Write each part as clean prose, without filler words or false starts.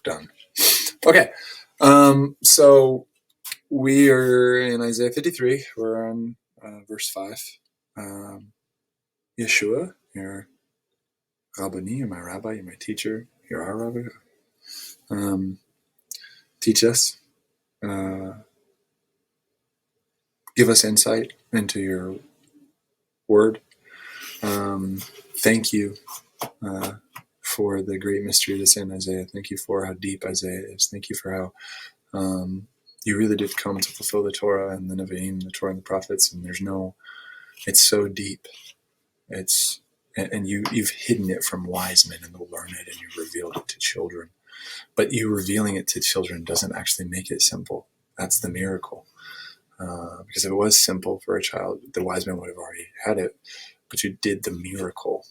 done. Okay. So we are in Isaiah 53. We're on verse 5. Yeshua, you're Rabboni, you're my rabbi, you're my teacher, you're our rabbi. Teach us. Give us insight into your word. Thank you for the great mystery that's in Isaiah. Thank you for how deep Isaiah is. Thank you for how you really did come to fulfill the Torah and the Nevi'im, the Torah and the prophets. And it's so deep. And you've hidden it from wise men and the learned, and you've revealed it to children. But you revealing it to children doesn't actually make it simple. That's the miracle. Because if it was simple for a child, the wise men would have already had it. But you did the miracle.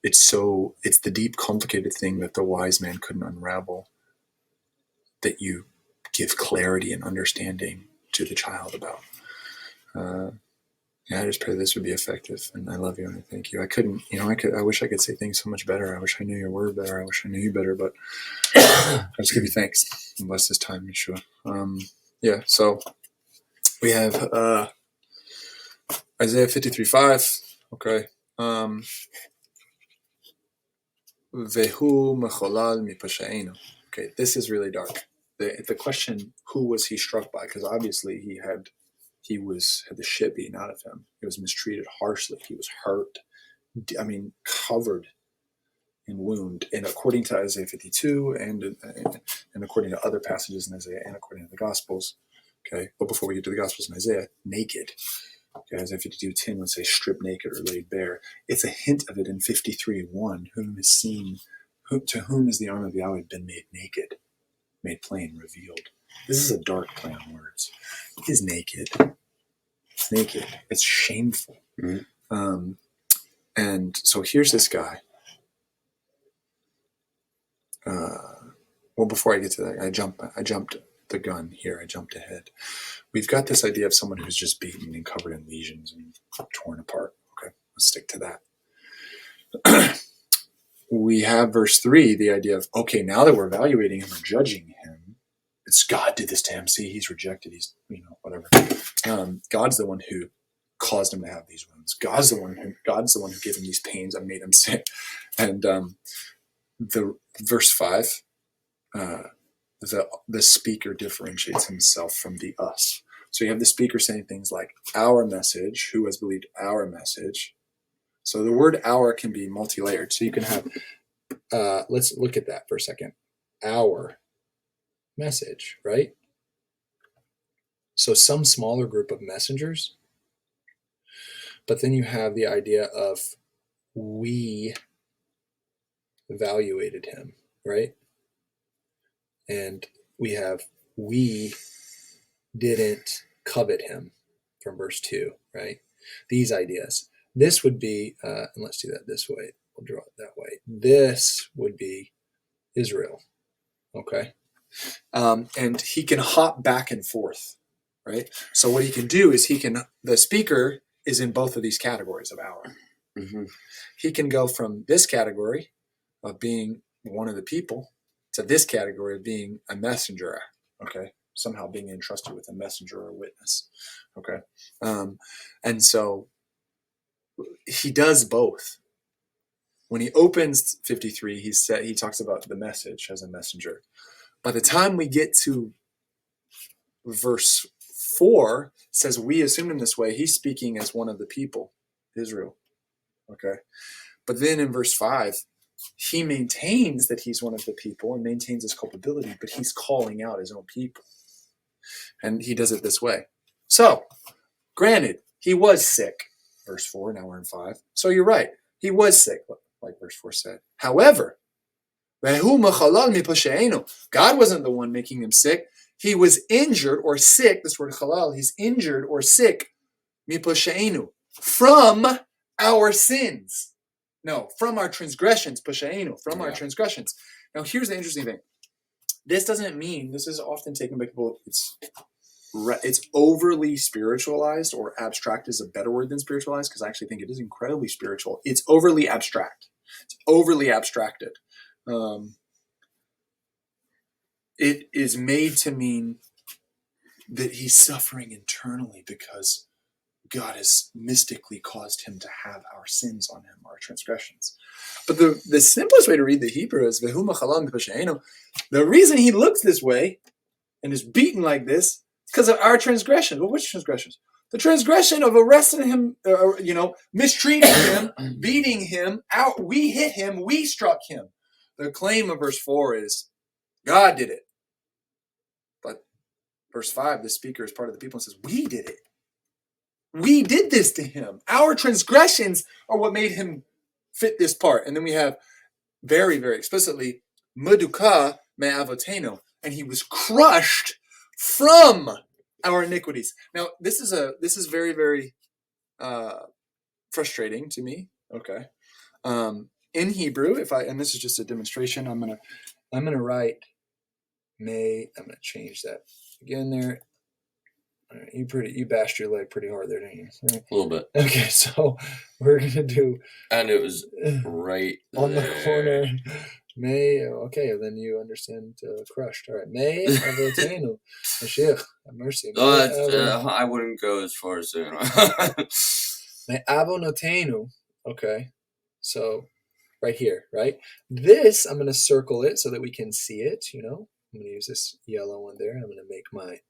It's the deep, complicated thing that the wise man couldn't unravel, that you give clarity and understanding to the child about. I just pray this would be effective, and I love you and I thank you. I wish I could say things so much better. I wish I knew your word better. I wish I knew you better, but I just give you thanks and bless this time, Yeshua. So we have Isaiah 53:5. Okay. Vehu mecholal mipashainu. Okay, this is really dark. The question, who was he struck by? Because obviously he had the shit beaten out of him. He was mistreated harshly. He was hurt. I mean, covered in wound. And according to Isaiah 52 and according to other passages in Isaiah and according to the Gospels, okay, but before we get to the Gospels in Isaiah, naked. Okay, Isaiah 52:10 would say strip naked or laid bare. It's a hint of it in 53:1. To whom has the arm of Yahweh been made naked, made plain, revealed? This is a dark play on words. He is naked. It's naked. It's shameful. Mm-hmm. And so here's this guy. Before I get to that, I jumped the gun here. I jumped ahead. We've got this idea of someone who's just beaten and covered in lesions and torn apart. Okay, let's stick to that. We have verse 3, the idea of, okay, now that we're evaluating him or judging him, it's God did this to him. See, he's rejected. He's, whatever. God's the one who caused him to have these wounds. God's the one who gave him these pains and made him sick. And the verse 5, the speaker differentiates himself from the us. So you have the speaker saying things like, our message, who has believed our message. So the word our can be multi-layered. So you can have, let's look at that for a second. Our message, right? So some smaller group of messengers, but then you have the idea of we evaluated him, right? And we didn't covet him from verse 2, right? These ideas. This would be, and let's do that this way. We'll draw it that way. This would be Israel, okay? And he can hop back and forth, right? So what he can do is the speaker is in both of these categories of our. Mm-hmm. He can go from this category of being one of the people to this category of being a messenger, okay? Somehow being entrusted with a messenger or a witness, okay? And so he does both. When he opens 53, he talks about the message as a messenger. By the time we get to verse 4, it says we assume him this way. He's speaking as one of the people, Israel, okay? But then in verse 5, he maintains that he's one of the people and maintains his culpability, but he's calling out his own people. And he does it this way. So, granted, he was sick. Verse 4, now we're in 5. So you're right. He was sick, like verse 4 said. However, God wasn't the one making him sick. He was injured or sick. This word halal, he's injured or sick from our sins. No, from our transgressions, from our transgressions. Now, here's the interesting thing. This doesn't mean, this is often taken by people, it's overly spiritualized, or abstract is a better word than spiritualized, because I actually think it is incredibly spiritual. It's overly abstract. It's overly abstracted. it is made to mean that he's suffering internally because God has mystically caused him to have our sins on him, our transgressions. But the simplest way to read the Hebrew is Vehu machalam b'pasheinu. The reason he looks this way and is beaten like this is because of our transgression. Well, which transgressions? The transgression of arresting him, mistreating him, beating him. We hit him. We struck him. The claim of verse 4 is God did it. But verse 5, the speaker is part of the people and says, we did it. We did this to him. Our transgressions are what made him fit this part. And then we have very, very explicitly, Meduka me'avotenu, and he was crushed from our iniquities. Now, this is very, very frustrating to me. Okay, in Hebrew, and this is just a demonstration, I'm gonna write may. I'm gonna change that again there. All right, you bashed your leg pretty hard there, didn't you? Right? A little bit. Okay, so we're gonna do. And it was right on there. the corner. May, okay, then you understand crushed. All right, May avotenu, Mashiach, have mercy. I wouldn't go as far as saying. May avonotenu, okay, so right here, right? This, I'm going to circle it so that we can see it, I'm going to use this yellow one there, and I'm going to make my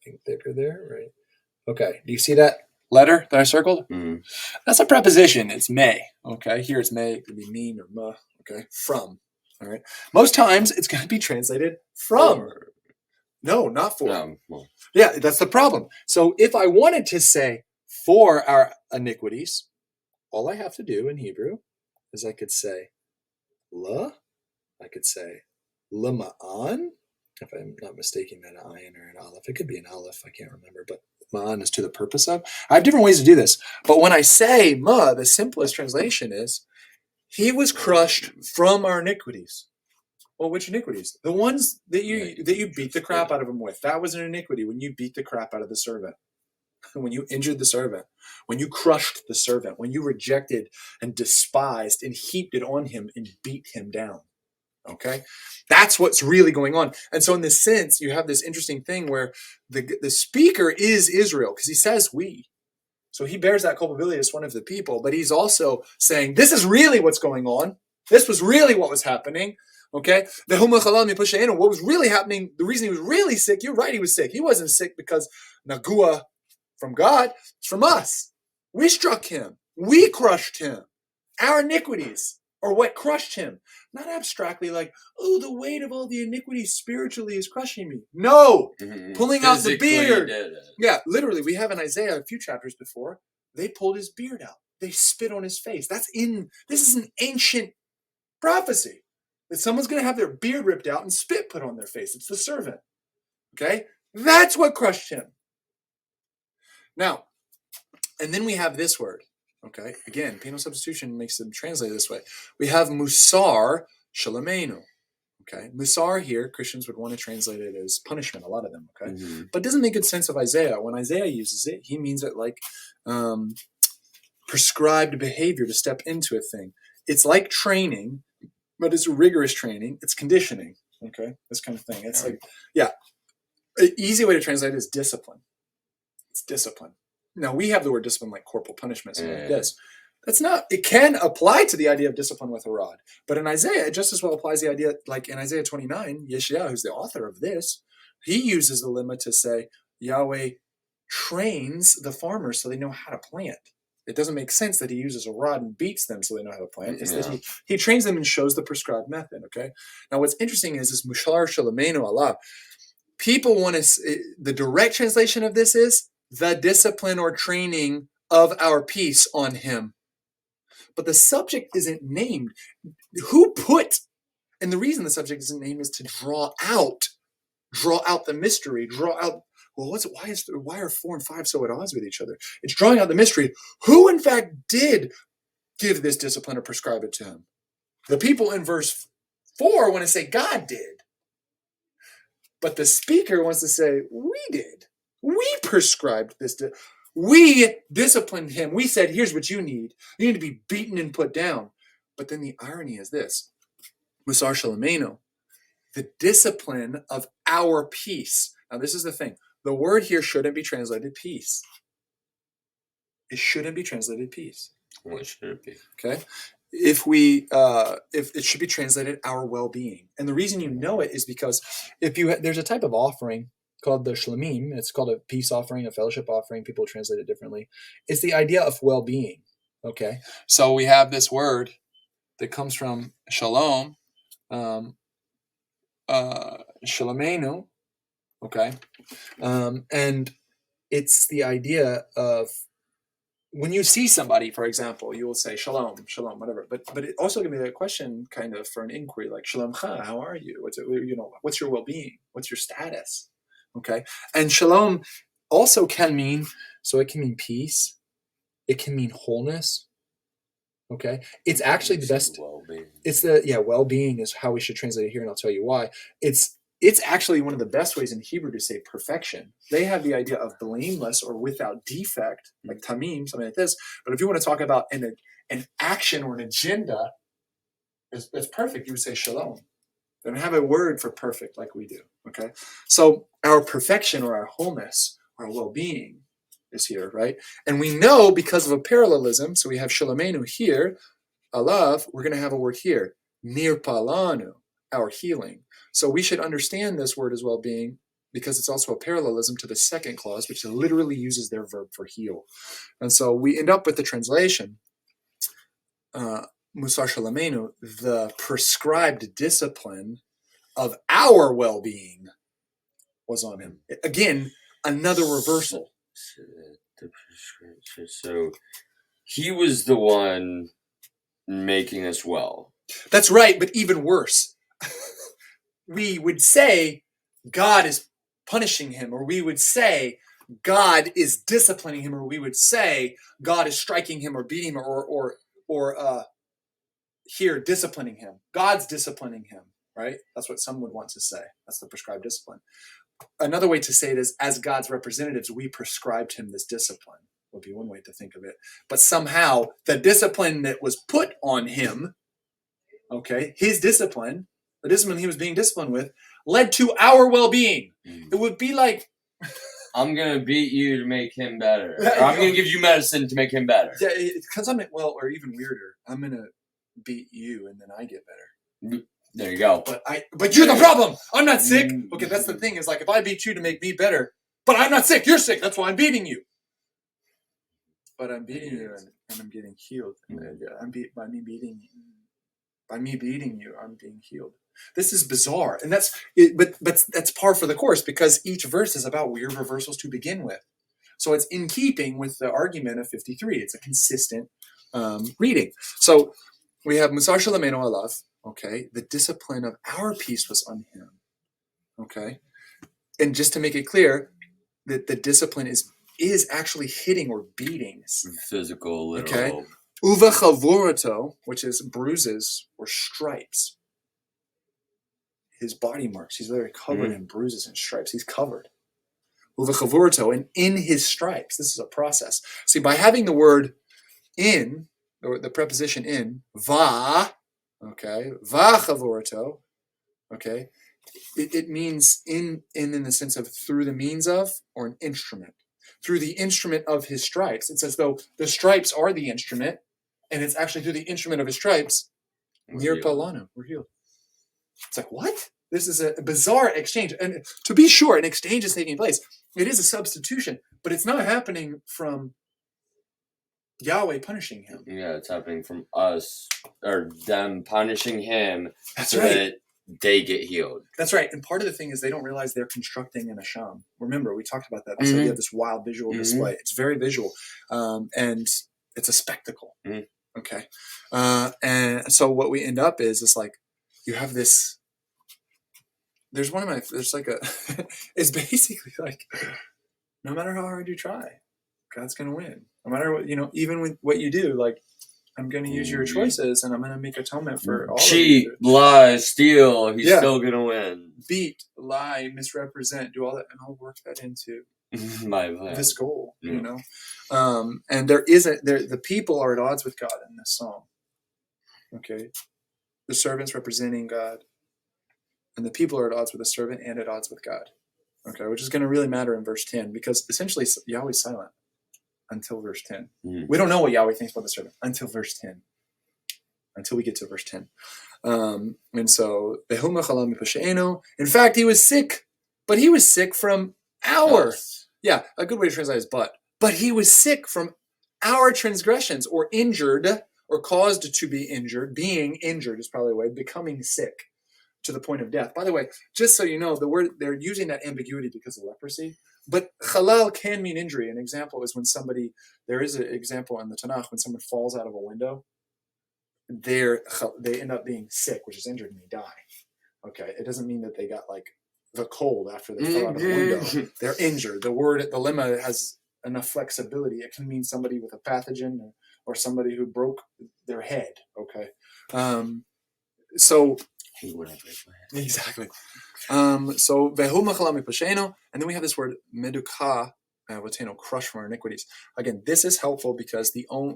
thing thicker there, right? Okay, do you see that letter that I circled? Mm. That's a preposition. It's may, okay? Here it's may, it could be mean or ma. Okay, from. All right. Most times it's going to be translated from. No, not for. Well. Yeah, that's the problem. So if I wanted to say for our iniquities, all I have to do in Hebrew is I could say la. I could say lema'an. If I'm not mistaking that an ayin or an aleph. It could be an aleph. I can't remember, but ma'an is to the purpose of. I have different ways to do this. But when I say ma, the simplest translation is he was crushed from our iniquities. Well, which iniquities? The ones that you beat the crap out of him with. That was an iniquity when you beat the crap out of the servant. When you injured the servant. When you crushed the servant. When you rejected and despised and heaped it on him and beat him down. Okay? That's what's really going on. And so in this sense, you have this interesting thing where the speaker is Israel because he says we. So he bears that culpability as one of the people, but he's also saying, this is really what's going on. This was really what was happening. Okay? What was really happening, the reason he was really sick, you're right, he was sick. He wasn't sick because Nagua from God, it's from us. We struck him. We crushed him. Our iniquities are what crushed him. Not abstractly like, oh, the weight of all the iniquities spiritually is crushing me. No! Pulling out the beard. Yeah, literally, we have in Isaiah a few chapters before, they pulled his beard out. They spit on his face. This is an ancient prophecy. That someone's going to have their beard ripped out and spit put on their face. It's the servant. Okay? That's what crushed him. Now, and then we have this word. Okay? Again, penal substitution makes them translate this way. We have musar shalamenu. Okay? Musar here, Christians would want to translate it as punishment, a lot of them. Okay? Mm-hmm. But it doesn't make good sense of Isaiah. When Isaiah uses it, he means it like prescribed behavior to step into a thing. It's like training, but it's rigorous training. It's conditioning. Okay? This kind of thing. It's like, yeah. An easy way to translate it is discipline. It's discipline. Now, we have the word discipline like corporal punishment, something like this. That's not, it can apply to the idea of discipline with a rod. But in Isaiah, it just as well applies the idea, like in Isaiah 29, Yeshua, who's the author of this, he uses the lemma to say, Yahweh trains the farmers so they know how to plant. It doesn't make sense that he uses a rod and beats them so they know how to plant. It's that he trains them and shows the prescribed method, okay? Now, what's interesting is Mushar Shalamenu Allah. People want to, the direct translation of this is, the discipline or training of our peace on him. But the subject isn't named. Who put, and the reason the subject isn't named is to draw out the mystery, draw out, well, why are 4 and 5 so at odds with each other? It's drawing out the mystery. Who, in fact, did give this discipline or prescribe it to him? The people in verse 4 want to say God did. But the speaker wants to say, we did. We prescribed this. We disciplined him. We said, here's what you need. You need to be beaten and put down. But then the irony is this. Musar Shalamenu. the discipline of our peace. Now, this is the thing. The word here shouldn't be translated peace. It shouldn't be translated peace. What should it be? Okay. If it should be translated our well-being. And the reason you know it is because there's a type of offering called the shlamim. It's called a peace offering, a fellowship offering. People translate it differently. It's the idea of well-being. Okay. So we have this word that comes from shalom, shalomenu. Okay. And it's the idea of, when you see somebody, for example, you will say shalom, shalom, whatever. But it also can be a question, kind of, for an inquiry, like shalom cha, how are you? What's your well-being? What's your status? Okay, and shalom also can mean, so it can mean peace, it can mean wholeness. Okay, it's actually the best. Well-being. It's well-being is how we should translate it here, and I'll tell you why. It's actually one of the best ways in Hebrew to say perfection. They have the idea of blameless or without defect, like tamim, something like this. But if you want to talk about an action or an agenda that's perfect, you would say shalom. They don't have a word for perfect like we do. Okay, so our perfection or our wholeness, our well-being is here, right? And we know because of a parallelism. So we have shalomenu here, alav. We're going to have a word here, nirpalanu, our healing. So we should understand this word as well-being because it's also a parallelism to the second clause, which literally uses their verb for heal. And so we end up with the translation, Musar Shalamenu, the prescribed discipline of our well-being was on him. Again, another reversal. So he was the one making us well. That's right, but even worse. We would say God is punishing him, or we would say God is disciplining him, or we would say God is striking him or beating him, or here disciplining him. God's disciplining him, right? That's what some would want to say. That's the prescribed discipline. Another way to say it is, as God's representatives, we prescribed him this discipline, would be one way to think of it. But somehow the discipline that was put on him, okay, his discipline, the discipline he was being disciplined with, led to our well-being. It would be like, I'm going to beat you to make him better. Or I'm going to give you medicine to make him better. Yeah, because or even weirder, I'm going to beat you and then I get better. There you go. But you're the problem. I'm not sick. Okay, that's the thing. Is like, if I beat you to make me better, but I'm not sick. You're sick. That's why I'm beating you. But I'm beating you and I'm getting healed. By me beating you, I'm being healed. This is bizarre, and that's it. But that's par for the course because each verse is about weird reversals to begin with. So it's in keeping with the argument of 53. It's a consistent reading. So we have Musar Shalamenu Alav. Okay, the discipline of our peace was on him. Okay, and just to make it clear that the discipline is actually hitting or beating. Physical, literal. Okay, uva chavurato, which is bruises or stripes. His body marks. He's literally covered in bruises and stripes. He's covered. Uva chavurato, and in his stripes. This is a process. See, by having the word in, or the preposition in, va. Okay, v'chavurato. Okay, it means in the sense of through the means of, or an instrument, through the instrument of his stripes. It's as though the stripes are the instrument, and it's actually through the instrument of his stripes. Near Palano, we're healed. It's like, what? This is a bizarre exchange, and to be sure, an exchange is taking place. It is a substitution, but it's not happening from Yahweh punishing him. Yeah, it's happening from us, or them punishing him. That's right. That they get healed. That's right. And part of the thing is they don't realize they're constructing an Asham. Remember, we talked about that. That's why you have this wild visual display. It's very visual. And it's a spectacle. Okay. And so what we end up is like, you have this, there's it's basically like, no matter how hard you try, God's going to win. No matter what, even with what you do, like, I'm going to use your choices and I'm going to make atonement for all cheat, of you. lie, steal. He's still going to win. Beat, lie, misrepresent, do all that, and I'll work that into this goal, and the people are at odds with God in this psalm. Okay. The servants representing God and the people are at odds with the servant and at odds with God. Okay, which is going to really matter in verse 10 because essentially Yahweh's silent until verse 10. We don't know what Yahweh thinks about the servant until verse 10. Until we get to verse 10. And so, in fact, he was sick, but he was sick from our, yeah, a good way to translate is but he was sick from our transgressions, or injured, or caused to be injured. Being injured is probably a way, becoming sick to the point of death. By the way, just so you know, the word, they're using that ambiguity because of leprosy, but halal can mean injury. An example is when there is an example in the Tanakh when someone falls out of a window, they end up being sick, which is injured, and they die. Okay, it doesn't mean that they got like the cold after they fell out of the window. They're injured. The lemma has enough flexibility. It can mean somebody with a pathogen or somebody who broke their head. Okay, so He wouldn't break my head. exactly. So vehu machala mipasheno, and then we have this word meduka, crush from our iniquities. Again, this is helpful because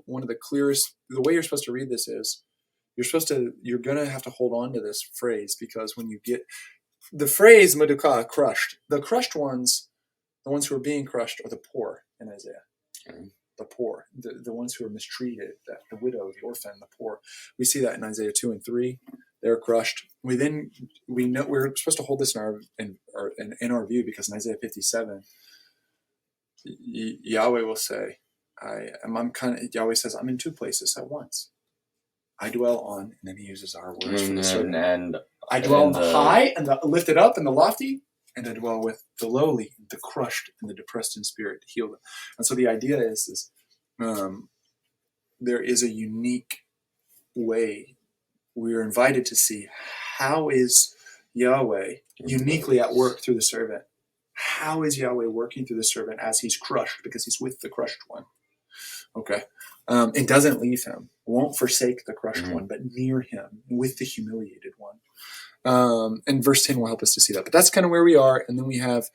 one of the clearest, the way you're supposed to read this is you're gonna have to hold on to this phrase, because when you get the phrase meduka, crushed, the crushed ones, the ones who are being crushed are the poor in Isaiah. Okay. The poor, the ones who are mistreated, the widow, the orphan, the poor. We see that in Isaiah 2 and 3. They're crushed. We know we're supposed to hold this in our view, because in Isaiah 57, Yahweh will say, Yahweh says, I'm in two places at once. I dwell on, and then he uses our words for the servant. And I dwell and on the high and the lifted up and the lofty, and I dwell with the lowly, the crushed, and the depressed in spirit, to heal them. And so the idea is there is a unique way we are invited to see how is Yahweh uniquely at work through the servant. How is Yahweh working through the servant as he's crushed, because he's with the crushed one? Okay. It doesn't leave him, won't forsake the crushed one, but near him with the humiliated one. And verse 10 will help us to see that. But that's kind of where we are. And then we have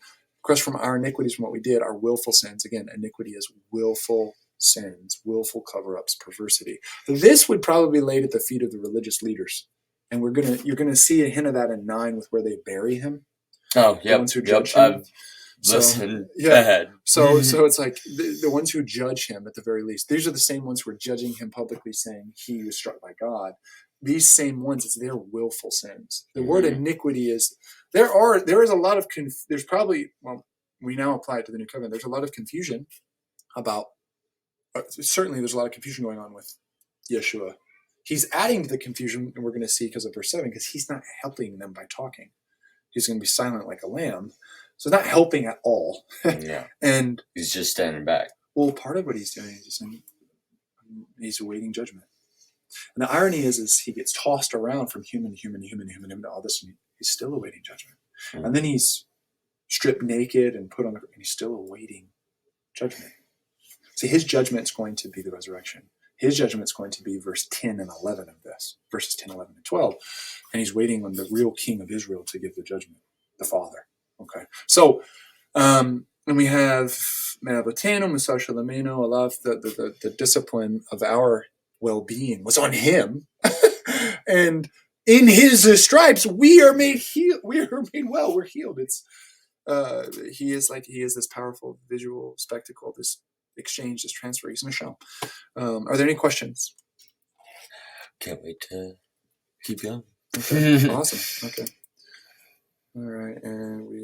crushed from our iniquities, from what we did, our willful sins. Again, iniquity is willful sins, willful cover-ups, perversity. This would probably be laid at the feet of the religious leaders. And you're gonna see a hint of that in 9 with where they bury him. Oh, The yep. ones who judge him. I've listened. Yeah. Ahead. So it's like the ones who judge him, at the very least, these are the same ones who are judging him publicly, saying he was struck by God. These same ones, it's their willful sins. The word iniquity is, there is a lot of, there's probably, well, we now apply it to the New Covenant. There's a lot of confusion about, certainly there's a lot of confusion going on with Yeshua. He's adding to the confusion, and we're going to see because of verse 7, because he's not helping them by talking. He's going to be silent like a lamb. So it's not helping at all. Yeah. And He's just standing back. well, part of what he's doing is he's awaiting judgment. And the irony is he gets tossed around from human to all this, and he's still awaiting judgment. And then he's stripped naked and put on and he's still awaiting judgment. See, his judgment is going to be the resurrection. His judgment is going to be verse 10 and 11 of this, verses 10, 11, and 12. And he's waiting on the real king of Israel to give the judgment, the Father. Okay. So, and we have Me'avatenu, Musar Shalamenu, Alav, the discipline of our well-being was on him. And in his stripes, we are made well. We're healed. He is this powerful visual spectacle, this exchange, this transfer. He's Misham. Are there any questions? Can't wait to keep going. Okay. Awesome. Okay. All right. And we